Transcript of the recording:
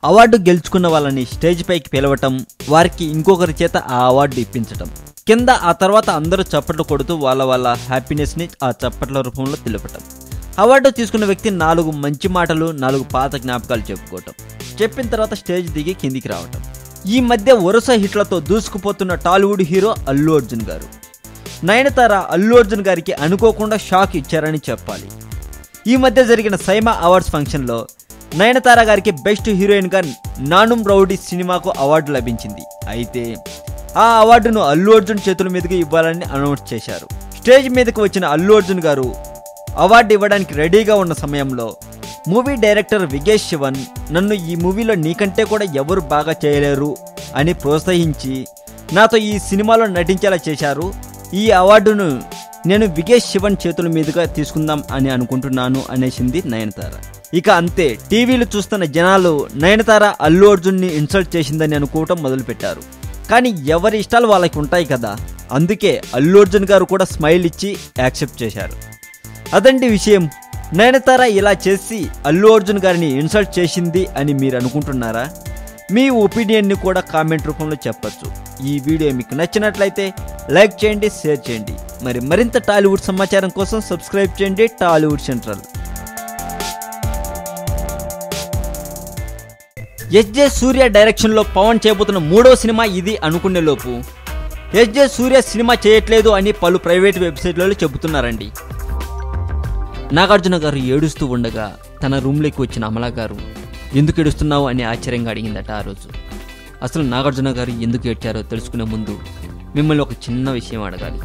Award గెలుచుకున్న వాళ్ళని stage పైకి పిలవటం, వారికి ఇంకొకరి చేత ఆ అవార్డు ఇప్పించటం, కింద ఆ తర్వాత అందరూ చప్పట్లు కొడుతూ వాళ్ళ హ్యాపీనెస్ని ఆ చప్పట్ల రూపంలో తెలపటం. అవార్డు తీసుకున్న వ్యక్తి 4 మంచి మాటలు, 4 పాత జ్ఞాపకాలు చెప్పుకోవటం, చెప్పిన తర్వాత స్టేజ్ దిగి కిందికి రావటం. ఈ మధ్య వరుస హిట్లతో దూసుకుపోతున్న టాలీవుడ్ హీరో అల్లు అర్జున్ గారు. నయనతార అల్లు అర్జున్ గారికి అనుకోకుండా షాక్ ఇచ్చారని చెప్పాలి. ఈ మధ్య జరిగిన సైమా అవార్డ్స్ ఫంక్షన్లో నయనతార గారికి బెస్ట్ హీరోయిన్గా నానుం రౌడీ సినిమాకు అవార్డు లభించింది. అయితే ఆ అవార్డును అల్లు అర్జున్ చేతుల మీదుగా ఇవ్వాలని అనౌన్స్ చేశారు. స్టేజ్ మీదకి వచ్చిన అల్లు అర్జున్ గారు అవార్డు ఇవ్వడానికి రెడీగా ఉన్న సమయంలో మూవీ డైరెక్టర్ విగేష్ శివన్ నన్ను ఈ మూవీలో నీకంటే కూడా ఎవరు బాగా చేయలేరు అని ప్రోత్సహించి నాతో ఈ సినిమాలో నటించేలా చేశారు. ఈ అవార్డును నేను విగేష్ శివన్ చేతుల మీదుగా తీసుకుందాం అని అనుకుంటున్నాను అనేసింది నయనతార. ఇక అంతే, టీవీలు చూస్తున్న జనాలు నయనతార అల్లు అర్జున్ని ఇన్సల్ట్ చేసిందని అనుకోవటం మొదలుపెట్టారు. కానీ ఎవరి ఇష్టాలు వాళ్ళకి ఉంటాయి కదా, అందుకే అల్లు అర్జున్ గారు కూడా స్మైల్ ఇచ్చి యాక్సెప్ట్ చేశారు. అదండి విషయం. నయనతార ఇలా చేసి అల్లు అర్జున్ గారిని ఇన్సల్ట్ చేసింది అని మీరు అనుకుంటున్నారా? మీ ఒపీనియన్ని కూడా కామెంట్ రూపంలో చెప్పచ్చు. ఈ వీడియో మీకు నచ్చినట్లయితే లైక్ చేయండి, షేర్ చేయండి. మరింత టాలీవుడ్ సమాచారం కోసం సబ్స్క్రైబ్ చేయండి టాలీవుడ్ సెంట్రల్. ఎస్జే సూర్య డైరెక్షన్లో పవన్ చేయబోతున్న 3వ సినిమా ఇది అనుకునే లోపు ఎస్జే సూర్య సినిమా చేయట్లేదు అని పలు ప్రైవేట్ వెబ్సైట్లలో చెబుతున్నారండి. నాగార్జున గారు ఏడుస్తూ ఉండగా తన రూమ్లోకి వచ్చిన అమలా గారు ఎందుకు ఏడుస్తున్నావు అని ఆశ్చర్యంగా అడిగిందట. ఆ రోజు అసలు నాగార్జున గారు ఎందుకు ఏడ్చారో తెలుసుకునే ముందు మిమ్మల్ని ఒక చిన్న విషయం అడగాలి.